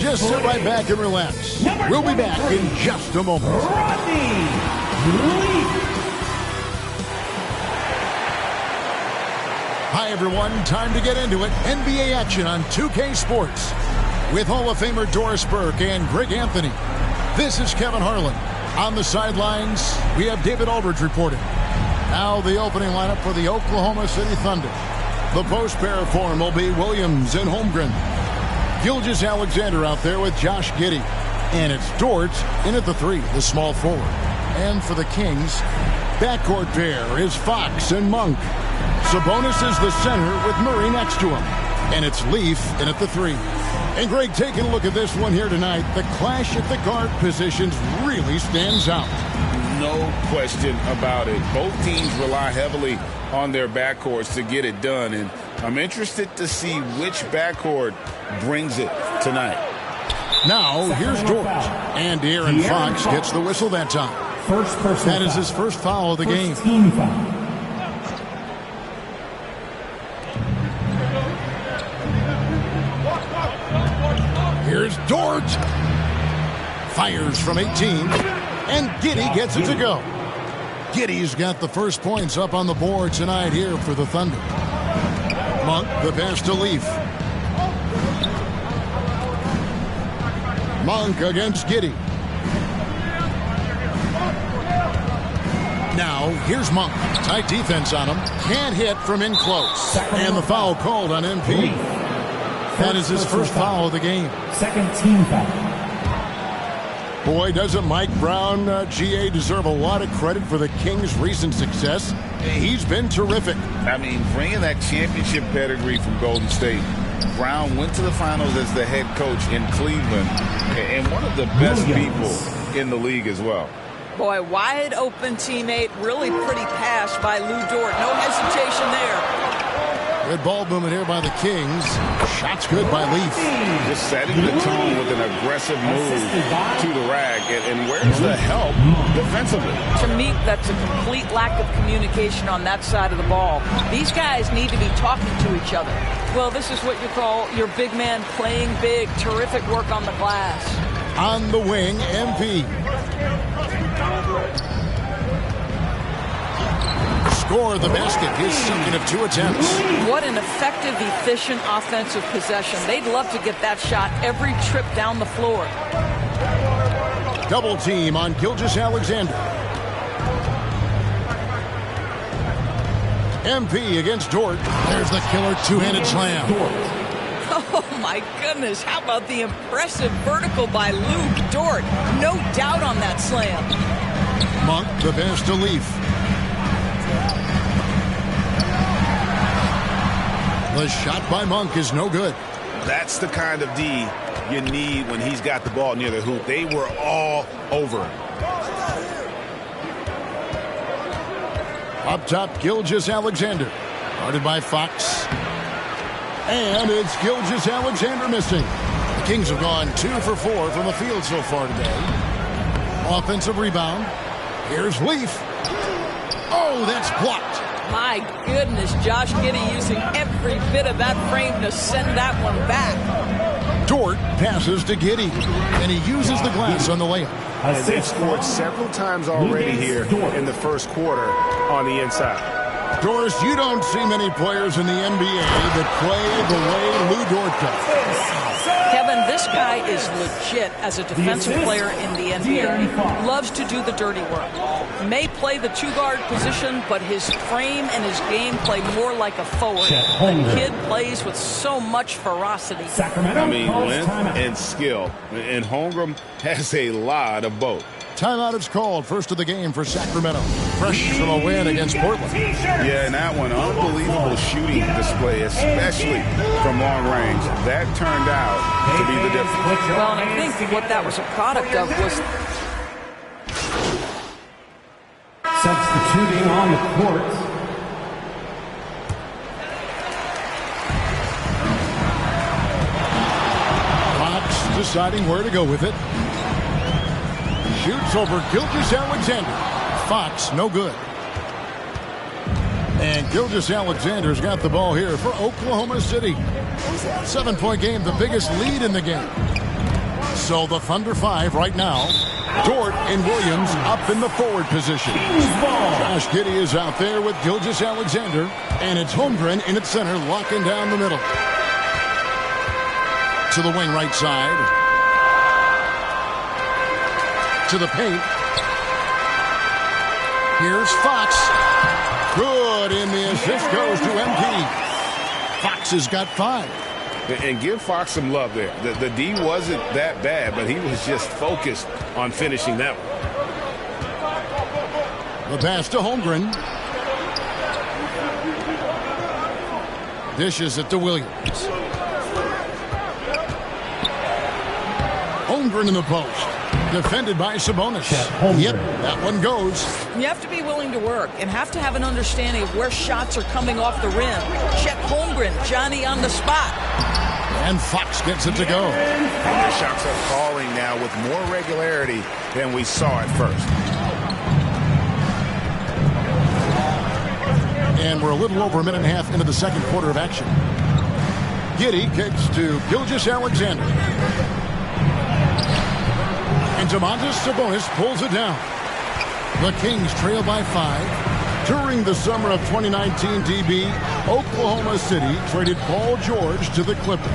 Just sit right back and relax. We'll be back in just a moment. Rodney Leaf. Hi, everyone. Time to get into it. NBA action on 2K Sports with Hall of Famer Doris Burke and Greg Anthony. This is Kevin Harlan. On the sidelines, we have David Aldridge reporting. Now the opening lineup for the Oklahoma City Thunder. The post pair form will be Williams and Holmgren. Gilgeous-Alexander out there with Josh Giddey. And it's Dort in at the 3, the small forward. And for the Kings, backcourt pair is Fox and Monk. Sabonis is the center with Murray next to him. And it's Leaf in at the 3. And Greg, taking a look at this one here tonight, the clash at the guard positions really stands out. No question about it. Both teams rely heavily on their backcourts to get it done. And I'm interested to see which backcourt brings it tonight. Now, here's Dort. And De'Aaron Fox gets the whistle that time. That is his first foul of the game. Team foul. Here's Dort. Fires from 18. And Giddey gets it to go. Giddey's got the first points up on the board tonight here for the Thunder. Monk, the pass to Leaf. Monk against Giddey. Now, here's Monk. Tight defense on him. Can't hit from in close. And the foul called on MP. That is his first foul of the game. Second team foul. Boy, doesn't Mike Brown, GA, deserve a lot of credit for the Kings' recent success. He's been terrific. I mean, bringing that championship pedigree from Golden State. Brown went to the finals as the head coach in Cleveland, and one of the best people in the league as well. Boy, wide open teammate, really pretty pass by Lou Dort. No hesitation there. Good ball movement here by the Kings. Shots good by Leaf. Just setting the tone with an aggressive move to the rack. And where's the help defensively? To me, that's a complete lack of communication on that side of the ball. These guys need to be talking to each other. Well, this is what you call your big man playing big. Terrific work on the glass. On the wing, MP. Score the basket, his second of 2 attempts. What an effective, efficient offensive possession. They'd love to get that shot every trip down the floor. Double team on Gilgeous-Alexander. MP against Dort. There's the killer two-handed slam. Oh, my goodness. How about the impressive vertical by Lou Dort? No doubt on that slam. Monk, the pass to Leaf. The shot by Monk is no good. That's the kind of D you need when he's got the ball near the hoop. They were all over him. Up top, Gilgeous-Alexander. Guarded by Fox. And it's Gilgeous-Alexander missing. The Kings have gone 2 for 4 from the field so far today. Offensive rebound. Here's Leaf. Oh, that's blocked. My goodness, Josh Giddey using every bit of that frame to send that one back. Dort passes to Giddey, and he uses the glass on the layup. And they've scored several times already here in the first quarter on the inside. Doris, you don't see many players in the NBA that play the way Lou Dort does. Kevin, this guy is legit as a defensive player in the NBA. Loves to do the dirty work. May play the 2-guard position, but his frame and his game play more like a forward. The kid plays with so much ferocity. I mean, length and skill. And Holmgren has a lot of both. Timeout is called. First of the game for Sacramento. Fresh from a win against Portland. Yeah, and that one, unbelievable shooting display, especially from long range. That turned out to be the difference. Well, and I think what that was a product of was substituting on the court. Fox deciding where to go with it. Shoots over Gilgeous-Alexander. Fox, no good. And Gilgeous-Alexander's got the ball here for Oklahoma City. 7-point game, the biggest lead in the game. So the Thunder 5 right now. Dort and Williams up in the forward position. Josh Giddey is out there with Gilgeous-Alexander. And it's Holmgren in at center, locking down the middle. To the wing right side. To the paint. Here's Fox. Good, and the assist goes to MP. Fox has got 5. And give Fox some love there. The D wasn't that bad, but he was just focused on finishing that one. The pass to Holmgren. Dishes it to Williams. Holmgren in the post. Defended by Sabonis. Yep, that one goes. You have to be willing to work and have to have an understanding of where shots are coming off the rim. Chet Holmgren, Johnny on the spot. And Fox gets it to go. And their shots are falling now with more regularity than we saw at first. And we're a little over a minute and a half into the second quarter of action. Giddey kicks to Gilgeous-Alexander. And Domantas Sabonis pulls it down. The Kings trail by 5. During the summer of 2019, DB, Oklahoma City traded Paul George to the Clippers.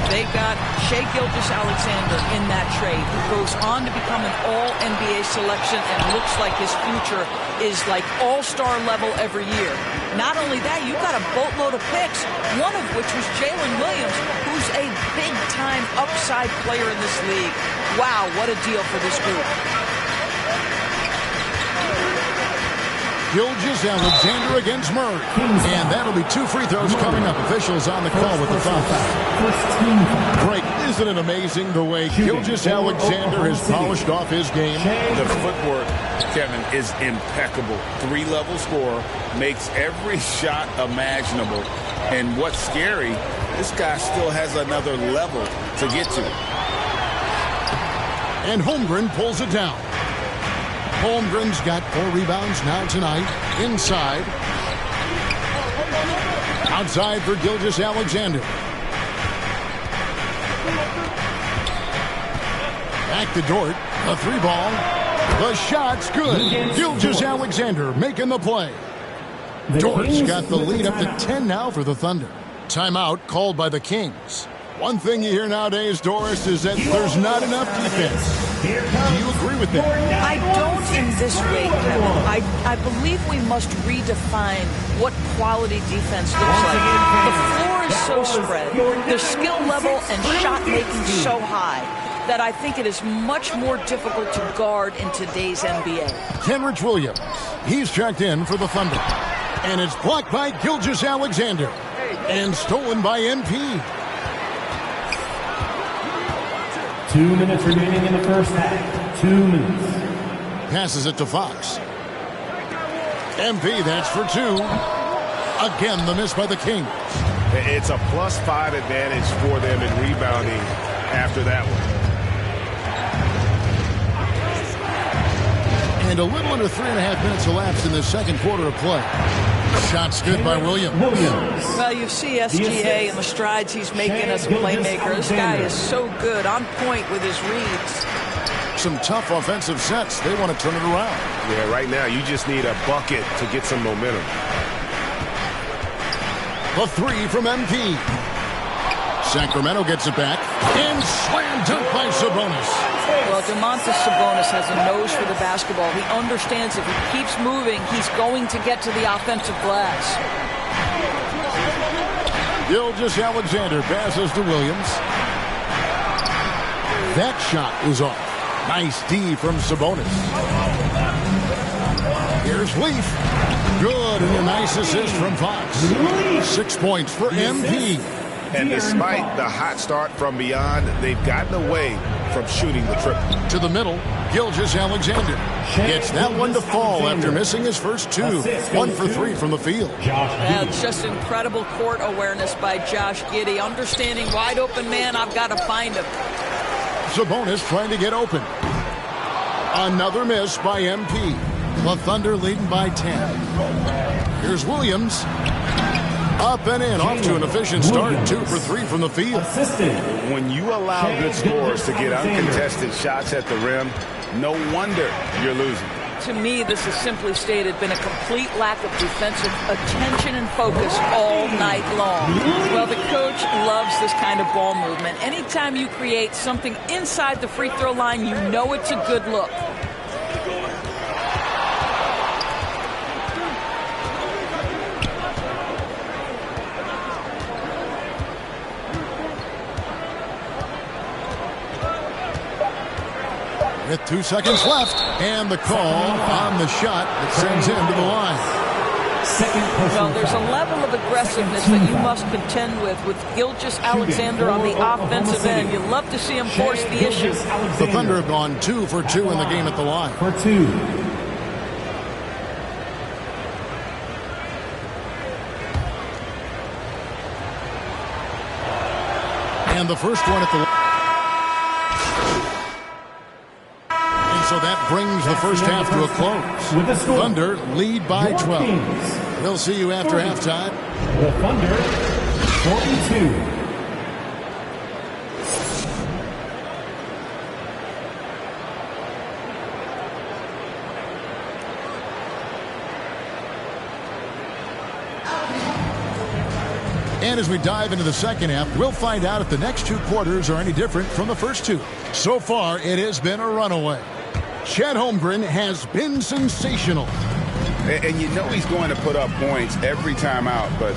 They got Shai Gilgeous-Alexander in that trade, who goes on to become an all-NBA selection and looks like his future is like all-star level every year. Not only that, you got a boatload of picks, one of which was Jalen Williams, who's a big-time upside player in this league. Wow, what a deal for this group. Gilgeous-Alexander against Murray. And that'll be 2 free throws coming up. Officials on the call with the foul. Greg, isn't it amazing the way Gilgeous-Alexander has polished off his game? The footwork, Kevin, is impeccable. 3-level scorer, makes every shot imaginable. And what's scary, this guy still has another level to get to. And Holmgren pulls it down. Holmgren's got 4 rebounds now tonight. Inside. Outside for Gilgeous-Alexander. Back to Dort. A 3-ball. The shot's good. Gilgeous-Alexander making the play. Dort's got the lead up to 10 now for the Thunder. Timeout called by the Kings. One thing you hear nowadays, Doris, is that there's not enough defense. Do you agree with that? I don't in this way, Kevin. I believe we must redefine what quality defense looks like. The floor is so spread. The skill level and shot making so high that I think it is much more difficult to guard in today's NBA. Kenrich Williams. He's checked in for the Thunder. And it's blocked by Gilgeous-Alexander. And stolen by MP. 2 minutes remaining in the first half. 2 minutes. Passes it to Fox. MP, that's for 2. Again, the miss by the Kings. It's a +5 advantage for them in rebounding after that one. And a little under 3.5 minutes elapsed in the second quarter of play. Shots good by Williams. Well, you see SGA and the strides he's making as a playmaker. This guy is so good, on point with his reads. Some tough offensive sets. They want to turn it around. Yeah, right now you just need a bucket to get some momentum. The 3 from MP. Sacramento gets it back. And slam dunk by Sabonis. Well, Domantas Sabonis has a nose for the basketball. He understands if he keeps moving, he's going to get to the offensive glass. Gilgeous-Alexander passes to Williams. That shot is off. Nice D from Sabonis. Here's Leaf. Good, and a nice assist from Fox. 6 points for MP. And despite the hot start from beyond, they've gotten away from shooting the triple. To the middle, Gilgeous-Alexander gets that one to fall after missing his first 2. 1 for 3 from the field. Yeah, it's just incredible court awareness by Josh Giddey. Understanding wide open man, I've got to find him. Sabonis trying to get open. Another miss by MP. The Thunder leading by 10. Here's Williams. Up and in, off to an efficient start. 2 for 3 from the field. When you allow good scorers to get uncontested shots at the rim, no wonder you're losing. To me, this has simply stated been a complete lack of defensive attention and focus all night long. Well, the coach loves this kind of ball movement. Anytime you create something inside the free throw line, you know it's a good look. With 2 seconds left, and the call on the shot that sends him to the line. Well, there's a level of aggressiveness that you must contend with Gilgeous-Alexander on the offensive end. You love to see him force the issue. The Thunder have gone 2 for 2 in the game at the line. For 2. And the first one at the line. So that brings the first half to a close. Thunder lead by 12. We'll see you after halftime. The Thunder, 42. And as we dive into the second half, we'll find out if the next 2 quarters are any different from the first 2. So far, it has been a runaway. Chet Holmgren has been sensational. And you know he's going to put up points every time out, but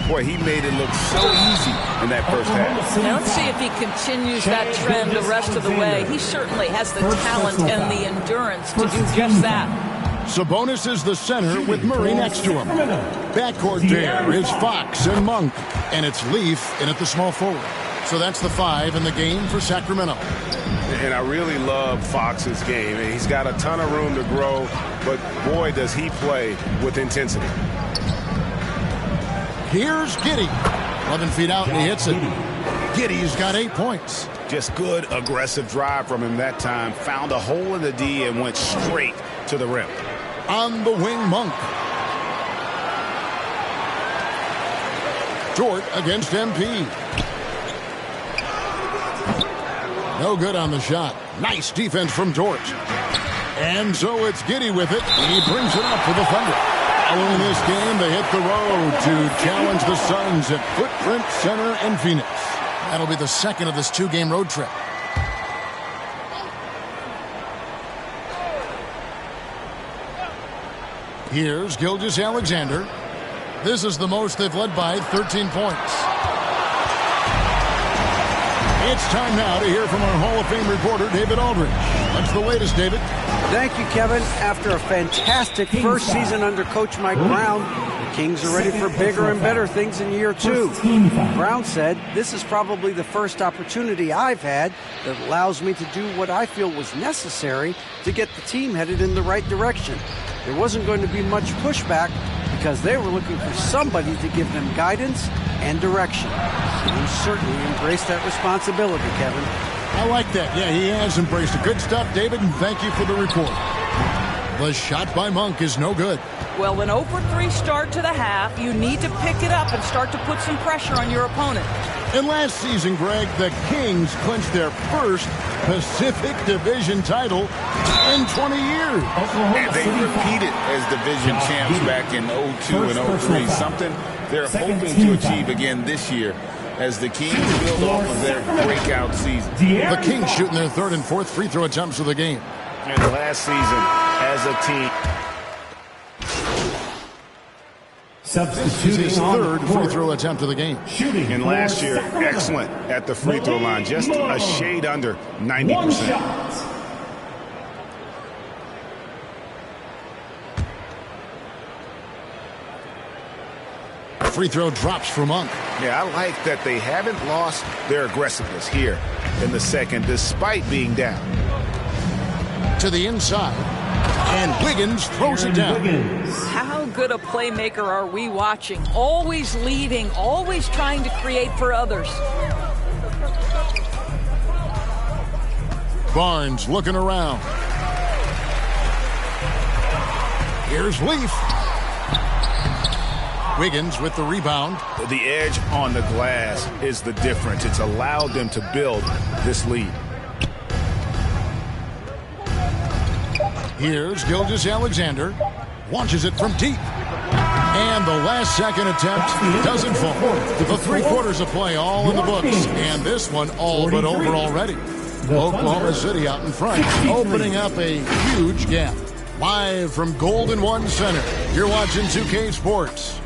boy, he made it look so easy in that first half. Now let's see if he continues that trend the rest of the way. He certainly has the talent and the endurance to do just that. Sabonis is the center with Murray next to him. Backcourt there is Fox and Monk, and it's Leaf in at the small forward. So that's the 5 in the game for Sacramento. And I really love Fox's game. He's got a ton of room to grow, but boy, does he play with intensity. Here's Giddey. 11 feet out, and he hits it. Giddey's got 8 points. Just good, aggressive drive from him that time. Found a hole in the D and went straight to the rim. On the wing, Monk. Dort against MP. No good on the shot. Nice defense from Dort. And so it's Giddey with it. He brings it up for the Thunder. Following this game, they hit the road to challenge the Suns at Footprint Center in Phoenix. That'll be the second of this 2-game road trip. Here's Gilgeous-Alexander. This is the most they've led by 13 points. It's time now to hear from our Hall of Fame reporter, David Aldridge. What's the latest, David? Thank you, Kevin. After a fantastic first season under Coach Mike Brown, the Kings are ready for bigger and better things in year 2. Brown said, "This is probably the first opportunity I've had that allows me to do what I feel was necessary to get the team headed in the right direction. There wasn't going to be much pushback because they were looking for somebody to give them guidance and direction." And he certainly embraced that responsibility, Kevin. I like that. Yeah, he has embraced it. Good stuff, David, and thank you for the report. The shot by Monk is no good. Well, an 0 for 3 start to the half, you need to pick it up and start to put some pressure on your opponent. And last season, Greg, the Kings clinched their first Pacific Division title in 20 years. And they repeated as division champs back in 02 and 03, something they're hoping to achieve again this year as the Kings build off of their breakout season. The Kings shooting their 3rd and 4th free throw attempts of the game. And last season, as a team, This is his 3rd free throw attempt of the game. and last year, excellent at the free throw line, just a shade under 90%. Free throw drops for Monk. Yeah, I like that they haven't lost their aggressiveness here in the second, despite being down. To the inside. And Wiggins throws it down. How good a playmaker are we watching? Always leading, always trying to create for others. Barnes looking around. Here's Leaf. Wiggins with the rebound. The edge on the glass is the difference. It's allowed them to build this lead. Here's Gilgeous-Alexander. Launches it from deep. And the last second attempt doesn't fall. The 3 quarters of play all in the books. And this one all but over already. Oklahoma City out in front, opening up a huge gap. Live from Golden One Center, you're watching 2K Sports.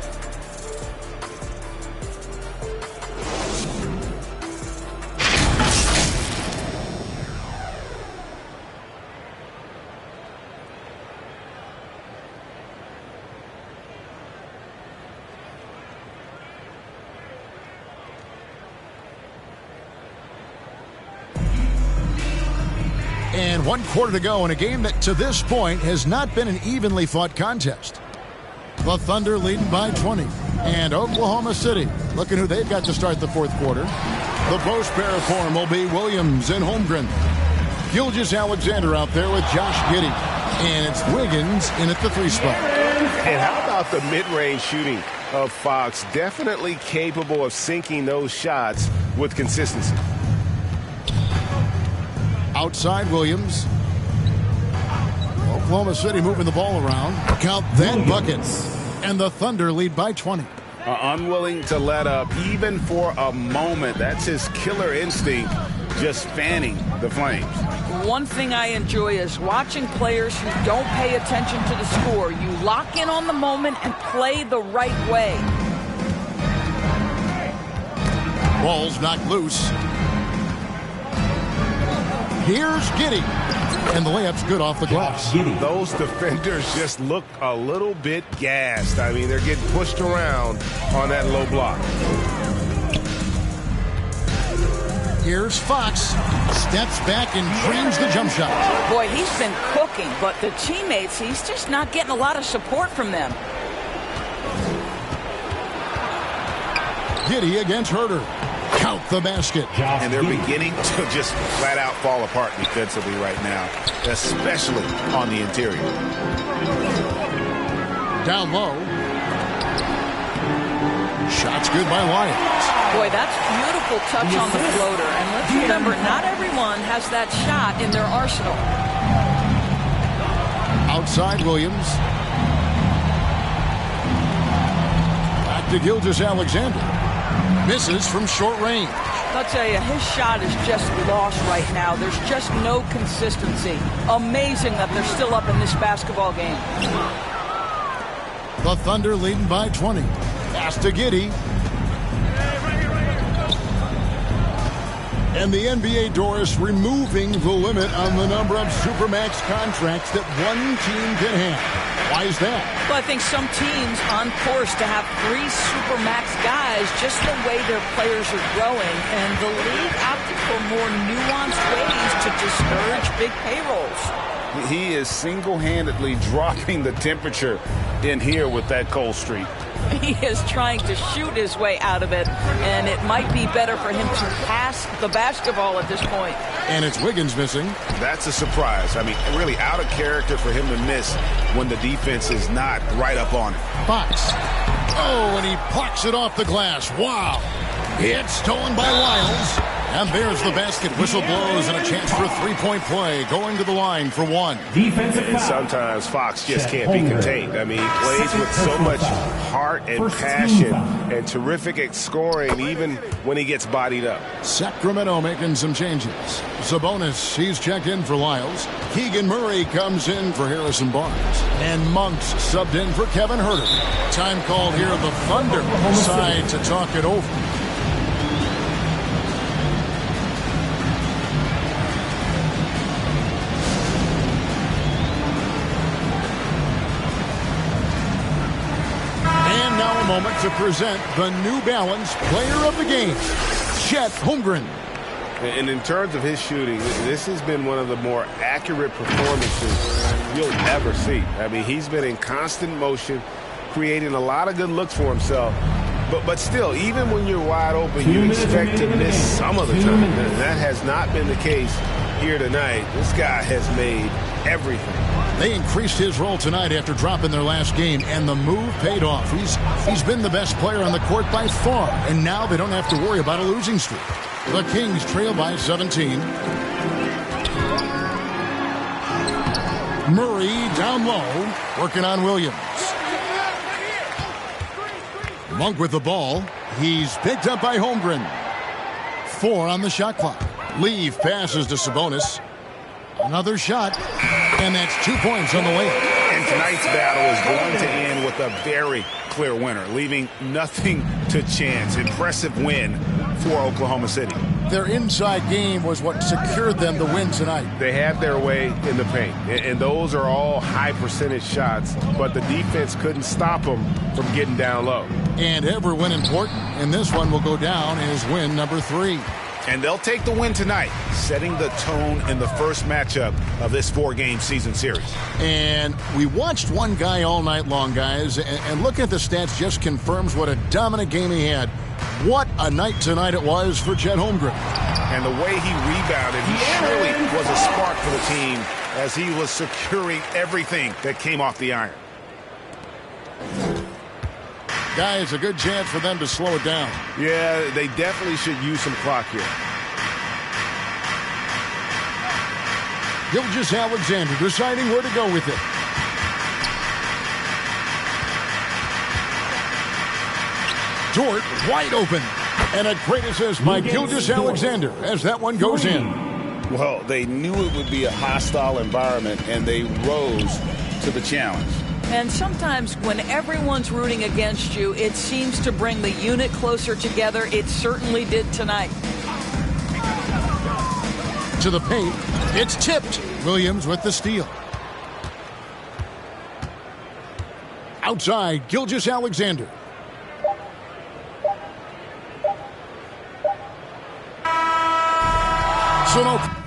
And 1 quarter to go in a game that to this point has not been an evenly fought contest. The Thunder leading by 20. And Oklahoma City looking who they've got to start the 4th quarter. The post pair of form will be Williams and Holmgren. Gilgeous-Alexander out there with Josh Giddey. And it's Wiggins in at the 3 spot. And how about the mid-range shooting of Fox? Definitely capable of sinking those shots with consistency. Outside Williams. Oklahoma City moving the ball around. Count that bucket. And the Thunder lead by 20. Unwilling to let up even for a moment. That's his killer instinct, just fanning the flames. One thing I enjoy is watching players who don't pay attention to the score. You lock in on the moment and play the right way. Ball's knocked loose. Here's Giddey. And the layup's good off the glass. Those defenders just look a little bit gassed. I mean, they're getting pushed around on that low block. Here's Fox. Steps back and trains the jump shot. Boy, he's been cooking, but the teammates, he's just not getting a lot of support from them. Giddey against Herter. Count the basket. And they're beginning to just flat out fall apart defensively right now, especially on the interior. Down low. Shots good by Lyons. Boy, that's beautiful touch on the floater. And let's remember, not everyone has that shot in their arsenal. Outside Williams. Back to Gilgeous-Alexander. Misses from short range. I'll tell you, his shot is just lost right now. There's just no consistency. Amazing that they're still up in this basketball game. The Thunder leading by 20. Pass to Giddey. And the NBA, Doris, removing the limit on the number of Supermax contracts that one team can have. Why is that? Well, I think some teams on course to have 3 Supermax guys, just the way their players are growing, and the league opted for more nuanced ways to discourage big payrolls. He is single-handedly dropping the temperature in here with that cold streak. He is trying to shoot his way out of it, and it might be better for him to pass the basketball at this point. And it's Wiggins missing. That's a surprise. I mean, really out of character for him to miss when the defense is not right up on it. Fox. Oh, and he plucks it off the glass. Wow. It's stolen by Lyles. And there's the basket. Whistle blows and a chance for a 3-point play going to the line for 1. And sometimes Fox just can't be contained. I mean, he plays with so much heart and passion and terrific at scoring even when he gets bodied up. Sacramento making some changes. Sabonis, he's checked in for Lyles. Keegan Murray comes in for Harrison Barnes. And Monks subbed in for Kevin Herter. Time called here. The Thunder decide to talk it over. Moment to present the New Balance Player of the Game, Chet Holmgren. And in terms of his shooting, this has been one of the more accurate performances you'll ever see. I mean, he's been in constant motion, creating a lot of good looks for himself. But still, even when you're wide open, you expect to miss some of the time. And that has not been the case here tonight. This guy has made everything They increased his role tonight after dropping their last game, and the move paid off. He's been the best player on the court by far, and now they don't have to worry about a losing streak. The Kings trail by 17. Murray down low, working on Williams. Monk with the ball. He's picked up by Holmgren. 4 on the shot clock. Leaf passes to Sabonis. Another shot, and that's 2 points on the way. And tonight's battle is going to end with a very clear winner, leaving nothing to chance. Impressive win for Oklahoma City. Their inside game was what secured them the win tonight. They had their way in the paint, and those are all high percentage shots, but the defense couldn't stop them from getting down low. And every win important, and this one will go down as win number 3. And they'll take the win tonight, setting the tone in the first matchup of this 4-game season series. And we watched one guy all night long, guys, and looking at the stats just confirms what a dominant game he had. What a night tonight it was for Chet Holmgren. And the way he rebounded, he surely was a spark for the team as he was securing everything that came off the iron. Guys, a good chance for them to slow it down. Yeah, they definitely should use some clock here. Gilgeous-Alexander deciding where to go with it. Dort wide open. And a great assist by Gilgeous-Alexander as that one goes in. Well, they knew it would be a hostile environment, and they rose to the challenge. And sometimes when everyone's rooting against you, it seems to bring the unit closer together. It certainly did tonight. To the paint. It's tipped. Williams with the steal. Outside, Gilgeous-Alexander. So no.